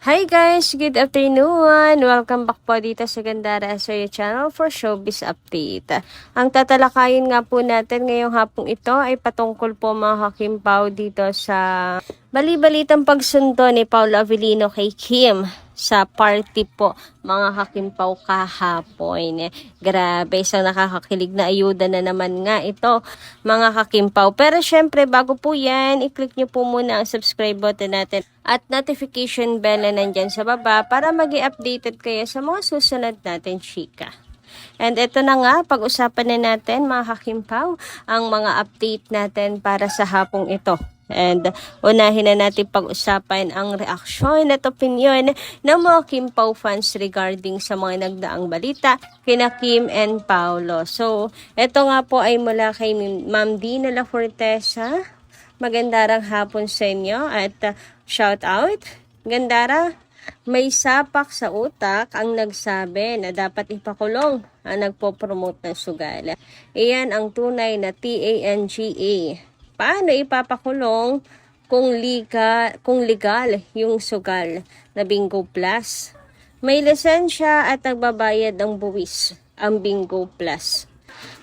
Hi guys! Good afternoon! Welcome back po dito sa Gandara SOY channel for Showbiz Update. Ang tatalakayin nga po natin ngayong hapong ito ay patungkol po mga kakimpaw dito sa bali-balitang pagsundo ni Paolo Avellino kay Kim sa party po mga kakimpaw kahapon. Grabe, isang nakakakilig na ayuda na naman nga ito mga kakimpaw. Pero syempre bago po yan, i-click nyo po muna ang subscribe button natin at notification bell na nandyan sa baba para mag-i-updated kayo sa mga susunod natin chika. And ito na nga, pag-usapan na natin mga kakimpaw ang mga update natin para sa hapong ito. And unahin na natin pag-usapan ang reaksyon at opinion ng mga Kim Pao fans regarding sa mga nagdaang balita kina Kim and Paolo. So, ito nga po ay mula kay Ma'am Dina La Fortesa. Magandang hapon sa inyo at shout out. Gandara, may sapak sa utak ang nagsabi na dapat ipakulong ang nagpo-promote ng sugal. Iyan ang tunay na TANGA. Paano ipapakulong kung legal yung sugal na Bingo Plus? May lisensya at nagbabayad ng buwis ang Bingo Plus.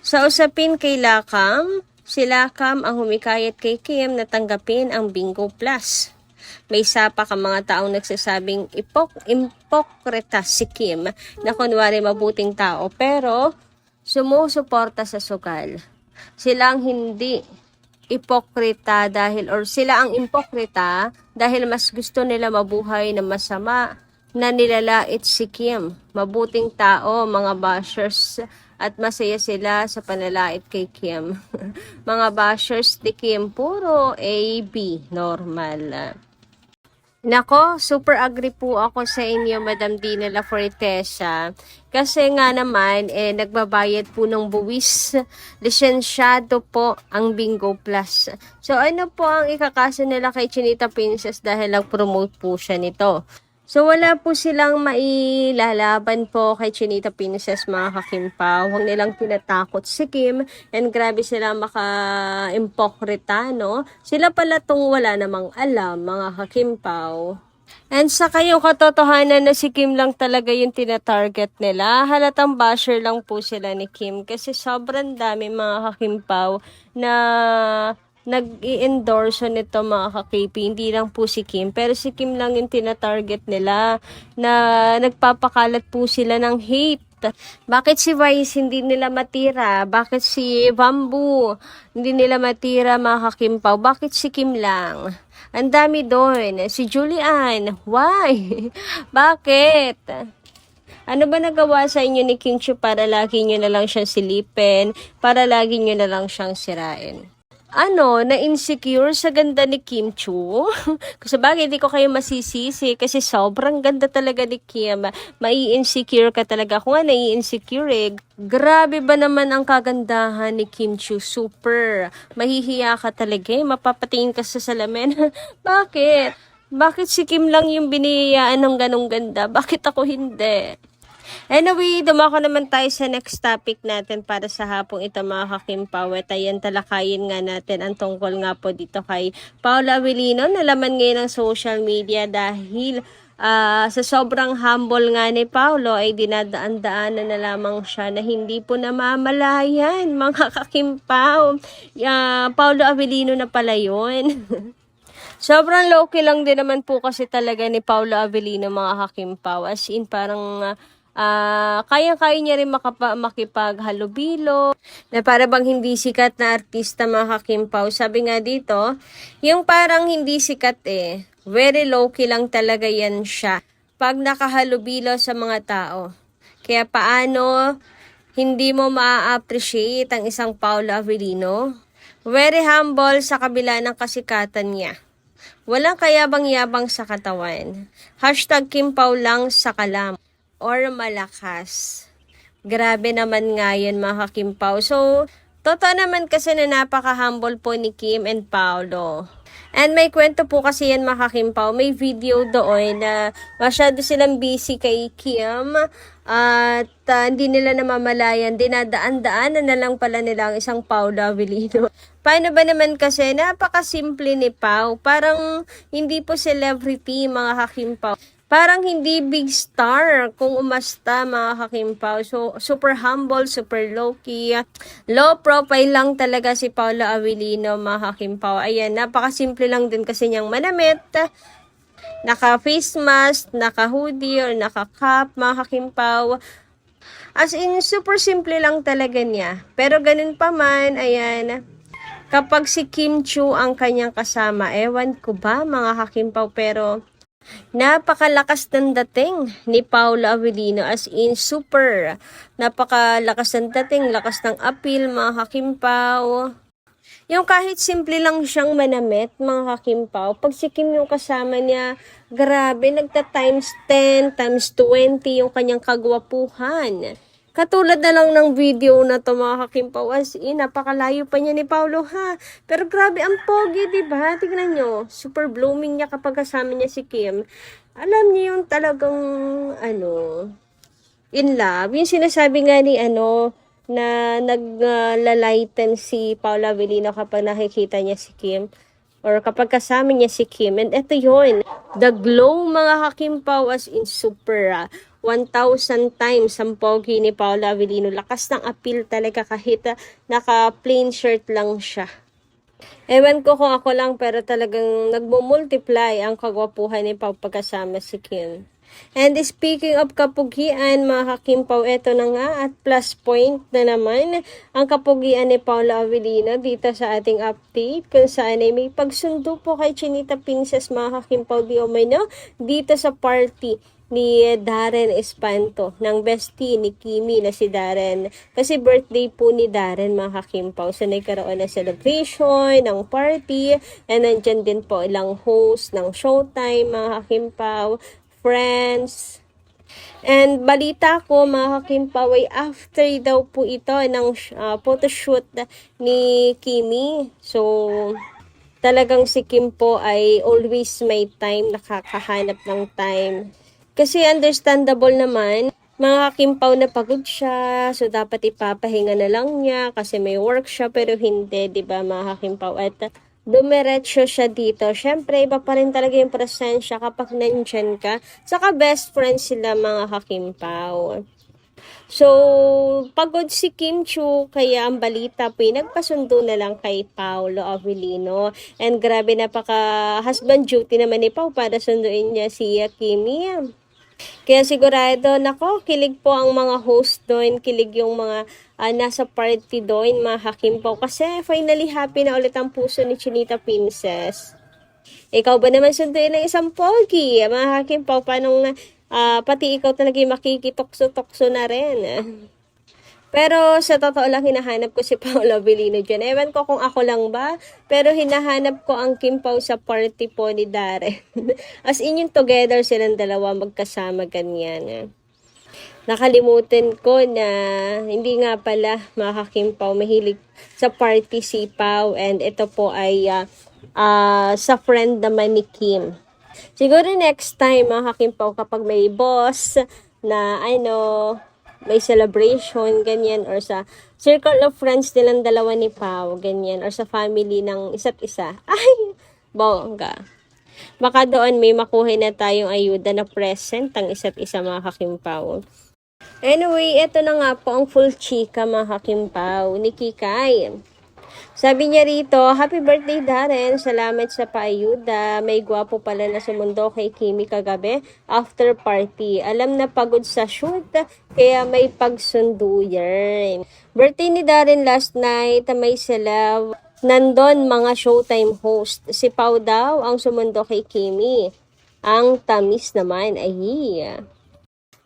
Sa usapin kay Lakam, si Lakam ang humikayat kay Kim na tanggapin ang Bingo Plus. May sapak ang mga taong nagsasabing impokreta si Kim na kunwari mabuting tao pero sumusuporta sa sugal. Sila ang hindi ipokrita sila ang impokrita dahil mas gusto nila mabuhay na masama na nilalait si Kim. Mabuting tao, mga bashers, at masaya sila sa panalait kay Kim. Mga bashers ni Kim, puro AB, normal. Nako, super agree po ako sa inyo, Madam Dina La Fortesa. Kasi nga naman, nagbabayad po ng buwis. Lisensyado po ang Bingo Plus. So, ano po ang ikakaso nila kay Chinita Princess dahil nag-promote po siya nito? So, wala po silang mailalaban po kay Chinita Princess, mga kakimpaw. Huwag nilang tinatakot si Kim. And grabe sila maka-impokrita, no? Sila pala tong wala namang alam, mga kakimpaw. And sa kayong katotohanan na si Kim lang talaga yung tinatarget nila, halatang basher lang po sila ni Kim. Kasi sobrang dami mga kakimpaw na nag-i-endorse nito mga ka-KP. Hindi lang po si Kim, pero si Kim lang yung tinatarget nila na nagpapakalat po sila ng hate. Bakit si Vice hindi nila matira? Bakit si Bamboo hindi nila matira mga kakimpaw? Bakit si Kim lang? Ang dami doon. Si Julian, why? Bakit? Ano ba nagawa sa inyo ni Kim Chiu para lagi nyo na lang siyang silipin? Para lagi nyo na lang siyang sirain? Na-insecure sa ganda ni Kim Chiu? Kasi bagay, hindi ko kayo masisisi kasi sobrang ganda talaga ni Kim. Mai-insecure ka talaga. Kung nga nai-insecure grabe ba naman ang kagandahan ni Kim Chiu? Super. Mahihiya ka talaga mapapatingin ka sa salamin. Bakit? Bakit si Kim lang yung biniyayaan ng ganong ganda? Bakit ako hindi? Anyway, dumako naman tayo sa next topic natin para sa hapong ito mga kakimpaw. At ayan, talakayin nga natin ang tungkol nga po dito kay Paolo Avellino. Nalaman ngayon ng social media dahil sa sobrang humble nga ni Paolo ay dinadaan-daanan na lamang siya na hindi po namamalayan mga kakimpaw. Paolo Avellino na pala yun. Sobrang low-key lang din naman po kasi talaga ni Paolo Avellino mga kakimpaw. As in parang kaya-kaya niya rin makipaghalubilo na para bang hindi sikat na artista mga kakimpaw. Sabi nga dito, yung parang hindi sikat very low-key lang talaga yan siya pag nakahalubilo sa mga tao. Kaya paano hindi mo ma-appreciate ang isang Paolo Avellino? Very humble sa kabila ng kasikatan niya. Walang kayabang-yabang sa katawan. #Kim Pao lang sa kalam or malakas. Grabe naman nga yan mga kakimpaw. So, totoo naman kasi na napaka-humble po ni Kim and Paolo. And may kwento po kasi yan mga kakimpaw. May video doon na masyado silang busy kay Kim at hindi nila namamalayan. Dinadaan-daanan na lang pala nila ang isang Paolo Avellino. Paano ba naman kasi napaka-simple ni Pao. Parang hindi po celebrity mga kakimpaw. Parang hindi big star kung umasta mga kakimpaw. So, super humble, super low-key. Low profile lang talaga si Paolo Avellino mga kakimpaw. Ayan, napakasimple lang din kasi niyang manamit. Naka-face mask, naka-hoodie, or naka-cap mga kakimpaw. As in, super simple lang talaga niya. Pero ganun pa man, ayan, kapag si Kim Chiu ang kanyang kasama, ewan ko ba mga kakimpaw, pero napakalakas ng dating ni Paolo Avellino, as in super. Napakalakas ng dating, lakas ng appeal mga kakimpaw. Yung kahit simple lang siyang manamit mga kakimpaw, pag si Kim yung kasama niya, grabe, nagta times 10, times 20 yung kanyang kagwapuhan. Katulad na lang ng video na to mga kakimpaw, as in, napakalayo pa niya ni Paolo ha. Pero grabe, ang pogi, diba? Tignan nyo, super blooming niya kapag kasama niya si Kim. Alam niyo yung talagang, in love. Yung sinasabi nga ni, na naglalighten si Paolo Avellino kapag nakikita niya si Kim. Or kapag kasama niya si Kim. And eto yun, the glow mga kakimpaw, as in super 1,000 times ang pogi ni Paolo Avellino. Lakas ng appeal talaga kahit naka plain shirt lang siya. Ewan ko kung ako lang, pero talagang nagmumultiply ang kagwapuhan ni Pao pagkasama si Kim. And speaking of kapugian, mga kakimpaw, eto na nga at plus point na naman ang kapugian ni Paolo Avellino dito sa ating update kung saan ay may pagsundo po kay Chinita Princess mga kakimpaw di umano dito sa party ni Darren Espanto, ng bestie ni Kimi na si Darren. Kasi birthday po ni Darren mga kakimpaw. So nagkaroon na celebration, ng party, and nandyan din po ilang host ng showtime mga kakimpaw, friends. And balita ko mga kakimpaw ay after daw po ito ng photoshoot ni Kimi. So talagang si Kim po ay always may time, nakakahanap ng time. Kasi understandable naman, mga kakimpaw na pagod siya, so dapat ipapahinga na lang niya kasi may work siya, pero hindi, di ba mga kakimpaw? At dumiretso siya dito. Syempre, iba pa rin talaga yung presensya kapag nandyan ka. Saka best friends sila mga kakimpaw. So, pagod si Kim Chiu, kaya ang balita po, nagpasundo na lang kay Paolo Avellino. And grabe, napaka husband duty naman ni Pao para sunduin niya si Kimi. Kaya sigurado, nako, kilig po ang mga host doon, kilig yung mga nasa party doon, mga kakimpaw. Kasi finally happy na ulit ang puso ni Chinita Princess. Ikaw ba naman sunduin ng isang pogi? Mga kakimpaw, paano pati ikaw talaga makikitokso-tokso na rin. Pero sa totoo lang, hinahanap ko si Paolo Avellino dyan. Ewan ko kung ako lang ba, pero hinahanap ko ang kimpaw sa party po ni Darren. As in yung together silang dalawa magkasama ganyan. Nakalimutan ko na hindi nga pala mga kakimpaw mahilig sa party si Pao, and ito po ay sa friend naman ni Kim. Siguro next time mga kakimpaw kapag may boss na may celebration, ganyan, or sa circle of friends nilang dalawa ni Pao, ganyan, or sa family ng isa't isa. Ay, bongga. Baka doon may makuha na tayong ayuda na present ang isa't isa mga kakimpaw. Anyway, ito na nga po ang full chika mga kakimpaw ni Kikay. Sabi niya rito, happy birthday Darren, salamat sa paayuda. May gwapo pala na sumundo kay Kimi kagabi after party. Alam na pagod sa shoot, kaya may pagsundo yan. Birthday ni Darren last night, may sila. Nandun mga showtime host. Si Pao daw ang sumundo kay Kimi. Ang tamis naman ay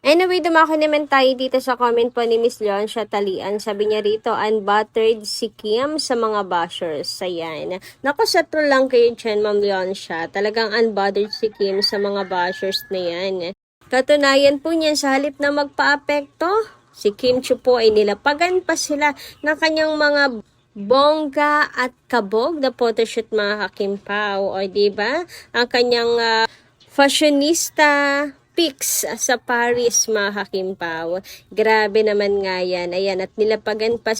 Anyway, dumako naman tayo dito sa comment po ni Miss Leoncia Talian. Sabi niya rito, unbuttered si Kim sa mga bashers. Ayan. Naku, sa true lang kayo dyan, Ma'am Leoncia. Talagang unbuttered si Kim sa mga bashers na yan. Katunayan po niyan, sa halip na magpa-apekto, si Kim Chiu po ay nilapagan pa sila ng kanyang mga bongga at kabog na photoshoot mga kakimpaw. O diba? Ang kanyang fashionista pics sa Paris mga kakimpaw. Grabe naman nga yan. Ayan, at nilapagan pa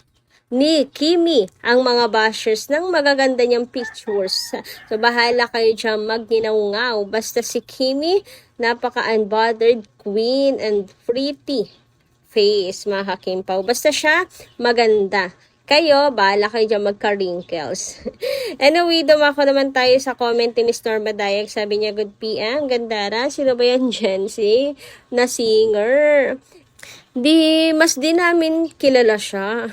ni Kimi ang mga bashers ng magaganda niyang pictures. So, bahala kayo dyan magningaw. Basta si Kimi, napaka-unbothered queen and pretty face, mga kakimpaw. Basta siya, maganda. Kayo, bahala kayo dyan magka-wrinkles. Anyway, dumako naman tayo sa comment ni Miss Norma Dayag. Sabi niya, good PM, gandara. Sino ba yan, Jency? Na singer. Mas di namin kilala siya.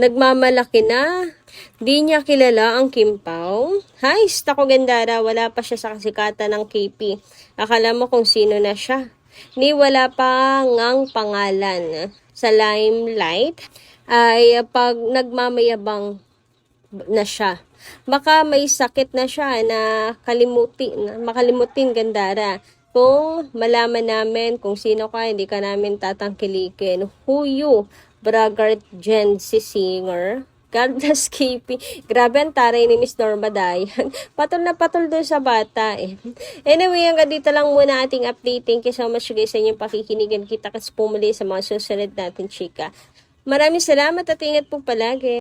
Nagmamalaki na. Di niya kilala ang Kim Pao. Hi, ako gandara. Wala pa siya sa kasikatan ng KP. Akala mo kung sino na siya. Ni wala pa ngang pangalan. Sa limelight ay pag nagmamayabang na siya. Baka may sakit na siya na makalimutin gandara. Kung malaman namin kung sino ka, hindi ka namin tatangkilikin. Who you? Braggart Gen si singer. God bless KP. Grabe ang taray ni Miss Norma Dayan. Patol na patol doon sa bata eh. Anyway, hanggang dito lang muna ating update. Thank you so much guys sa inyong pakikinigan. Kita kasi pumuli sa mga susunod natin chika. Maraming salamat at ingat po palagi.